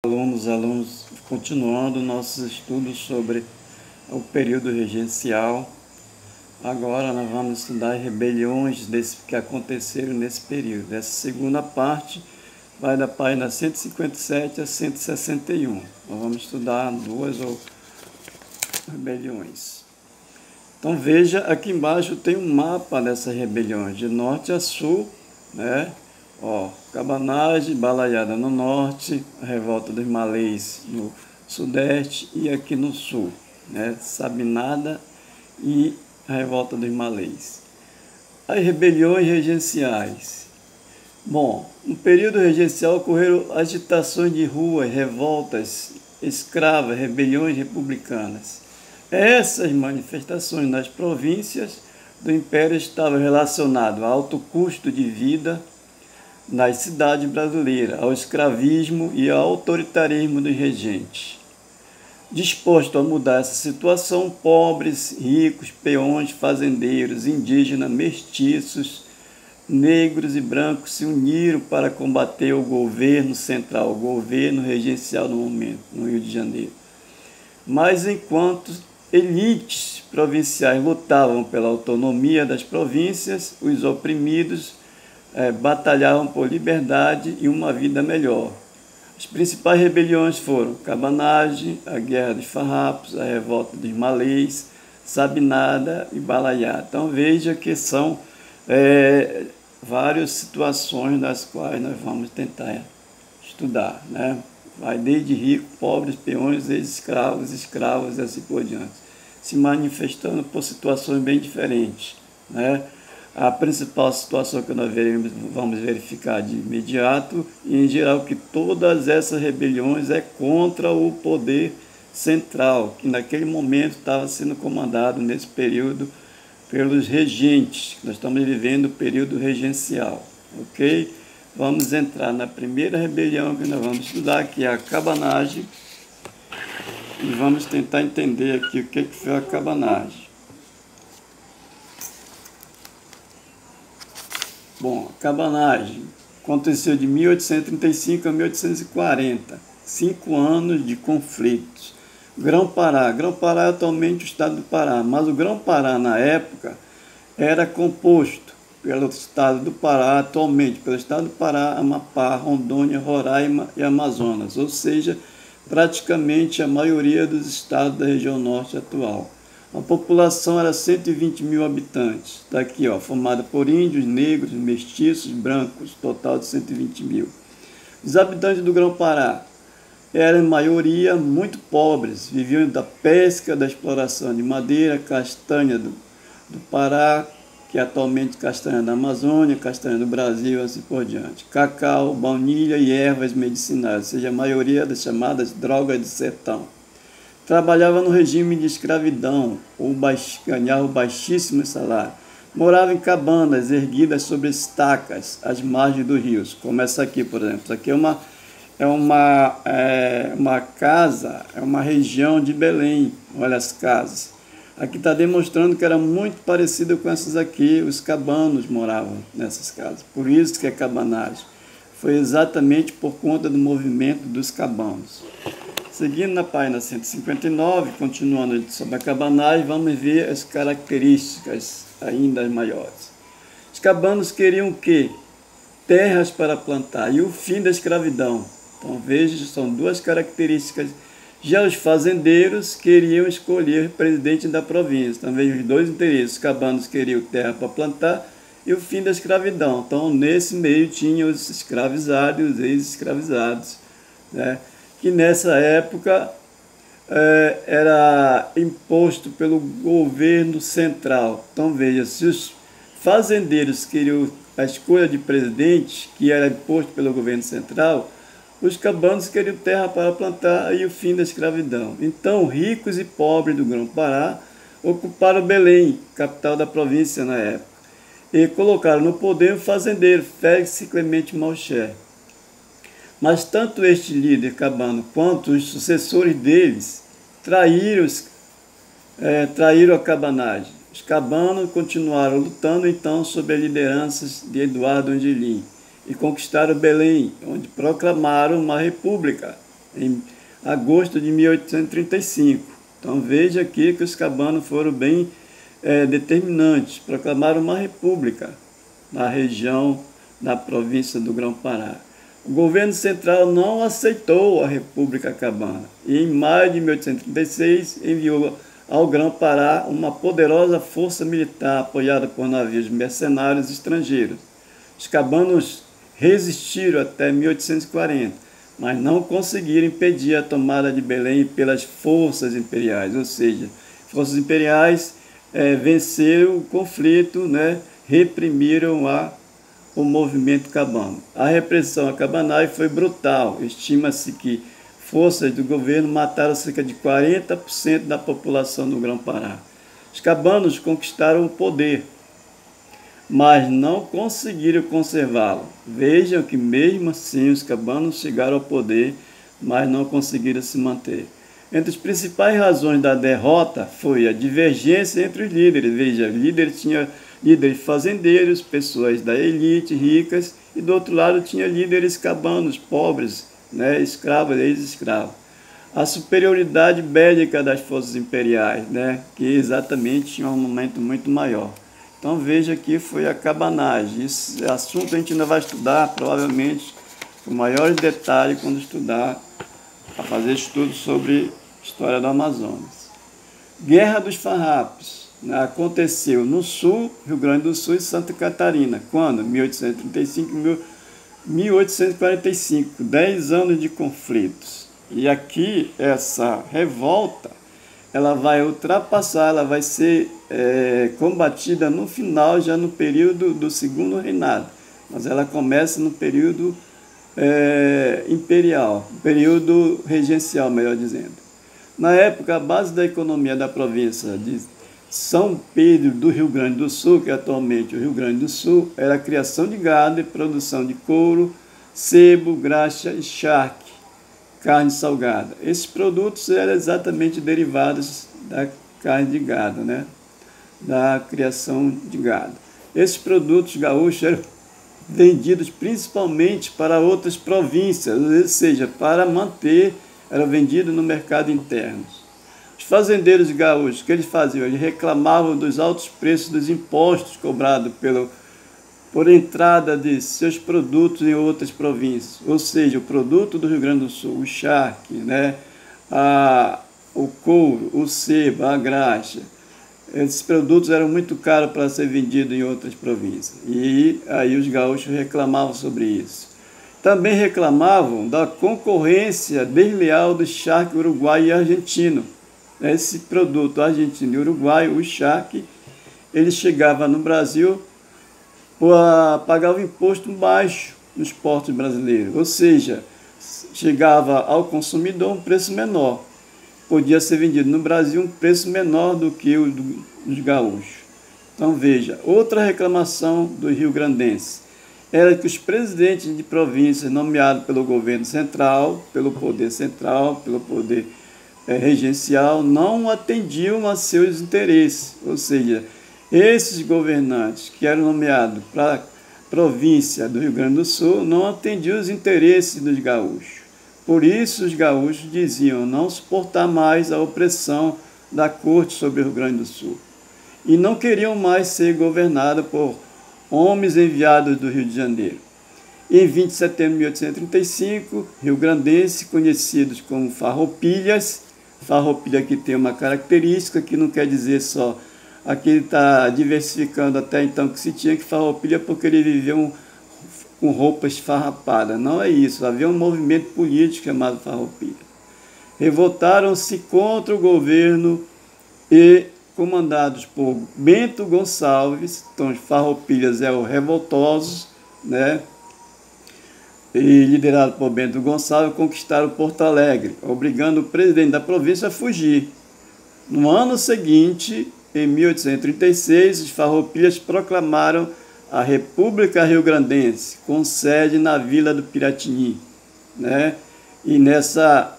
Alunos, continuando nossos estudos sobre o período regencial. Agora nós vamos estudar rebeliões que aconteceram nesse período. Essa segunda parte vai da página 157 a 161. Nós vamos estudar duas rebeliões. Então veja, aqui embaixo tem um mapa dessas rebeliões, de norte a sul, né? Cabanagem, Balaiada no norte, a revolta dos malês no sudeste e aqui no sul, né? Sabinada e a revolta dos malês. As rebeliões regenciais. Bom, no período regencial ocorreram agitações de ruas, revoltas escravas, rebeliões republicanas. Essas manifestações nas províncias do Império estavam relacionadas ao alto custo de vida nas cidades brasileiras, ao escravismo e ao autoritarismo dos regentes. Disposto a mudar essa situação, pobres, ricos, peões, fazendeiros, indígenas, mestiços, negros e brancos se uniram para combater o governo central, o governo regencial no momento, no Rio de Janeiro. Mas enquanto elites provinciais lutavam pela autonomia das províncias, os oprimidos batalhavam por liberdade e uma vida melhor. As principais rebeliões foram Cabanagem, a Guerra dos Farrapos, a Revolta dos Malês, Sabinada e Balaiada. Então veja que são várias situações das quais nós vamos tentar estudar, né? Vai desde ricos, pobres, peões, ex-escravos, escravos e assim por diante, se manifestando por situações bem diferentes, né? A principal situação que nós vamos verificar de imediato, e em geral que todas essas rebeliões é contra o poder central, que naquele momento estava sendo comandado nesse período pelos regentes. Nós estamos vivendo o período regencial, ok? Vamos entrar na primeira rebelião que nós vamos estudar, que é a cabanagem, e vamos tentar entender aqui o que foi a cabanagem. Bom, a cabanagem aconteceu de 1835 a 1840, 5 anos de conflitos. Grão-Pará é atualmente o estado do Pará, mas o Grão-Pará na época era composto pelo estado do Pará, atualmente pelo estado do Pará, Amapá, Rondônia, Roraima e Amazonas, ou seja, praticamente a maioria dos estados da região norte atual. A população era 120 mil habitantes, está aqui, formada por índios, negros, mestiços, brancos, total de 120 mil. Os habitantes do Grão-Pará eram, em maioria, muito pobres, viviam da pesca, da exploração de madeira, castanha do Pará, que é atualmente castanha da Amazônia, castanha do Brasil, assim por diante, cacau, baunilha e ervas medicinais, ou seja, a maioria das chamadas drogas de sertão. Trabalhava no regime de escravidão, ou ganhava baixíssimo salário. Morava em cabanas erguidas sobre estacas, às margens dos rios, como essa aqui, por exemplo. Isso aqui é uma casa, é uma região de Belém, olha as casas. Aqui está demonstrando que era muito parecido com essas aqui, os cabanos moravam nessas casas. Por isso que é cabanagem. Foi exatamente por conta do movimento dos cabanos. Seguindo na página 159, continuando sobre a cabanagem, vamos ver as características ainda maiores. Os cabanos queriam o quê? Terras para plantar e o fim da escravidão. Então veja, são duas características. Já os fazendeiros queriam escolher o presidente da província. Então veja os dois interesses. Os cabanos queriam terra para plantar e o fim da escravidão. Então nesse meio tinha os escravizados e os ex-escravizados, né? Que nessa época era imposto pelo governo central. Então veja, se os fazendeiros queriam a escolha de presidente, que era imposto pelo governo central, os cabanos queriam terra para plantar e o fim da escravidão. Então, ricos e pobres do Grão-Pará ocuparam Belém, capital da província na época, e colocaram no poder o fazendeiro Félix Clemente Malcher. Mas tanto este líder cabano quanto os sucessores deles traíram a cabanagem. Os cabanos continuaram lutando então sob a liderança de Eduardo Angelim e conquistaram Belém, onde proclamaram uma república. em agosto de 1835. Então veja aqui que os cabanos foram bem determinantes, proclamaram uma república na região da província do Grão-Pará. O governo central não aceitou a República Cabana e, em maio de 1836, enviou ao Grão-Pará uma poderosa força militar apoiada por navios mercenários estrangeiros. Os cabanos resistiram até 1840, mas não conseguiram impedir a tomada de Belém pelas forças imperiais, ou seja, forças imperiais venceram o conflito, né, reprimiram o movimento cabano. A repressão a Cabanai foi brutal. Estima-se que forças do governo mataram cerca de 40% da população do Grão-Pará. Os cabanos conquistaram o poder, mas não conseguiram conservá-lo. Vejam que mesmo assim os cabanos chegaram ao poder, mas não conseguiram se manter. Entre as principais razões da derrota foi a divergência entre os líderes. Veja, líderes fazendeiros, pessoas da elite, ricas, e do outro lado tinha líderes cabanos, pobres, né, escravos, ex-escravos. A superioridade bélica das forças imperiais, né, que exatamente tinha um momento muito maior. Então veja que foi a cabanagem. Esse assunto a gente ainda vai estudar, provavelmente, com maiores detalhes quando estudar, para fazer estudos sobre a história do Amazonas. Guerra dos Farrapos, né, aconteceu no Sul, Rio Grande do Sul e Santa Catarina. Quando? 1835 e 1845, 10 anos de conflitos. E aqui, essa revolta, ela vai ultrapassar, ela vai ser combatida no final, já no período do segundo reinado. Mas ela começa no período imperial, período regencial, melhor dizendo. Na época, a base da economia da província de São Pedro do Rio Grande do Sul, que é atualmente o Rio Grande do Sul, era a criação de gado e produção de couro, sebo, graxa e charque, carne salgada. Esses produtos eram exatamente derivados da carne de gado, né? Da criação de gado. Esses produtos gaúchos eram vendidos principalmente para outras províncias, ou seja, para manter, eram vendidos no mercado interno. Os fazendeiros gaúchos, o que eles faziam? Eles reclamavam dos altos preços dos impostos cobrados por entrada de seus produtos em outras províncias, ou seja, o produto do Rio Grande do Sul, o charque, né? O couro, o sebo, a graxa. Esses produtos eram muito caros para ser vendidos em outras províncias. E aí os gaúchos reclamavam sobre isso. Também reclamavam da concorrência desleal do charque uruguaio e argentino. Esse produto argentino e uruguaio, o charque, ele chegava no Brasil, pagava imposto baixo nos portos brasileiros. Ou seja, chegava ao consumidor um preço menor. Podia ser vendido no Brasil um preço menor do que o dos gaúchos. Então veja, outra reclamação dos rio-grandenses era que os presidentes de províncias nomeados pelo governo central, pelo poder regencial, não atendiam a seus interesses. Ou seja, esses governantes que eram nomeados para a província do Rio Grande do Sul não atendiam os interesses dos gaúchos. Por isso, os gaúchos diziam não suportar mais a opressão da corte sobre o Rio Grande do Sul. E não queriam mais ser governados por homens enviados do Rio de Janeiro. Em 20 de setembro de 1835, rio-grandenses, conhecidos como farroupilhas, farroupilha que tem uma característica que não quer dizer só, aqui ele está diversificando até então que se tinha que farroupilha porque ele viveu com roupas farrapadas. Não é isso, havia um movimento político chamado farroupilha. Revoltaram-se contra o governo e comandados por Bento Gonçalves, então os farroupilhas eram revoltosos, né? E liderado por Bento Gonçalves, conquistaram Porto Alegre, obrigando o presidente da província a fugir. No ano seguinte, em 1836, os farroupilhas proclamaram a República Rio-Grandense, com sede na Vila do Piratini, né? E nessa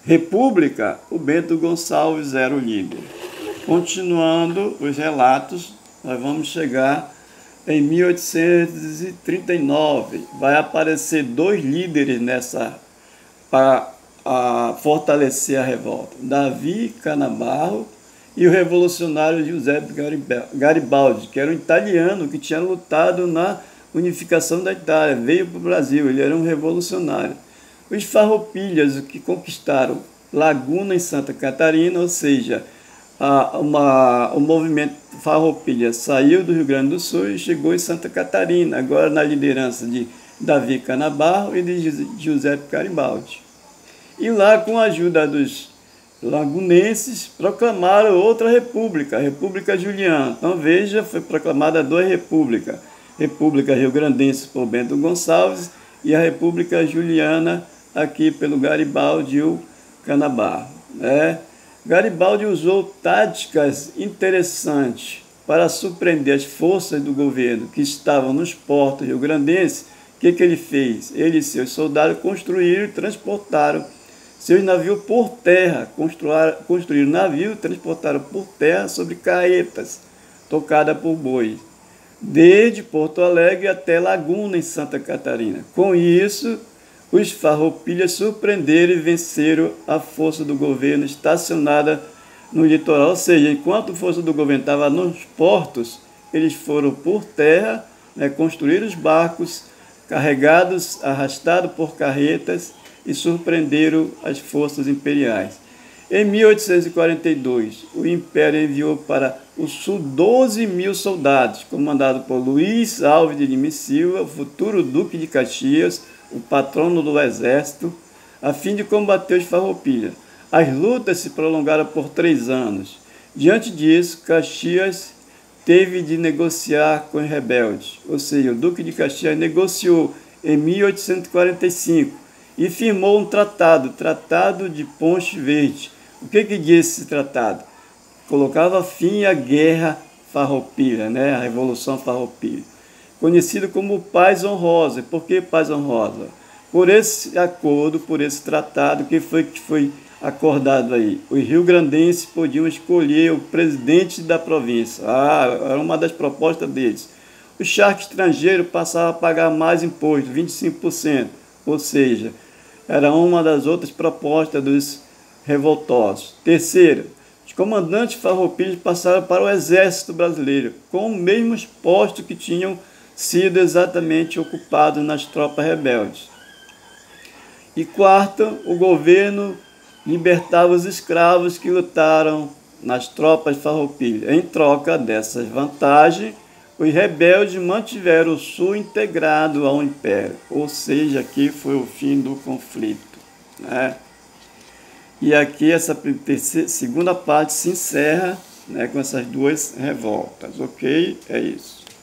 república, o Bento Gonçalves era o líder. Continuando os relatos, nós vamos chegar em 1839. Vai aparecer dois líderes para fortalecer a revolta? Davi Canabarro e o revolucionário Giuseppe Garibaldi, que era um italiano que tinha lutado na unificação da Itália, veio para o Brasil, ele era um revolucionário. Os farroupilhas, que conquistaram Laguna em Santa Catarina, ou seja, o movimento farroupilha saiu do Rio Grande do Sul e chegou em Santa Catarina, agora na liderança de Davi Canabarro e de Giuseppe Garibaldi. E lá, com a ajuda dos lagunenses, proclamaram outra república, a República Juliana. Então veja, foi proclamada duas repúblicas, República Rio-Grandense por Bento Gonçalves e a República Juliana aqui pelo Garibaldi e o Canabarro. Garibaldi usou táticas interessantes para surpreender as forças do governo que estavam nos portos rio-grandenses. O que ele fez? Ele e seus soldados construíram e transportaram seus navios por terra, construíram navio e transportaram por terra sobre carretas tocadas por bois, desde Porto Alegre até Laguna, em Santa Catarina. Com isso, os farroupilhas surpreenderam e venceram a força do governo estacionada no litoral. Ou seja, enquanto a força do governo estava nos portos, eles foram por terra, construíram os barcos carregados, arrastados por carretas, e surpreenderam as forças imperiais. Em 1842, o Império enviou para o sul 12.000 soldados, comandados por Luiz Alves de Lima e Silva, o futuro Duque de Caxias, o patrono do exército, a fim de combater os farroupilhas. As lutas se prolongaram por 3 anos. Diante disso, Caxias teve de negociar com os rebeldes, ou seja, o Duque de Caxias negociou em 1845, e firmou um tratado, Tratado de Ponte Verde. O que disse esse tratado? Colocava fim à guerra farroupilha, a Revolução Farroupilha, conhecido como Paz Honrosa. Por que Paz Honrosa? Por esse acordo, por esse tratado, que foi acordado aí. Os rio-grandenses podiam escolher o presidente da província. Era uma das propostas deles. O charque estrangeiro passava a pagar mais imposto, 25%, ou seja, era uma das outras propostas dos revoltosos. Terceiro, os comandantes farroupilhas passaram para o exército brasileiro, com os mesmos postos que tinham sido exatamente ocupados nas tropas rebeldes. E quarto, o governo libertava os escravos que lutaram nas tropas farroupilhas. Em troca dessas vantagens, os rebeldes mantiveram o sul integrado ao império, ou seja, aqui foi o fim do conflito. E aqui essa segunda parte se encerra com essas duas revoltas, ok? É isso.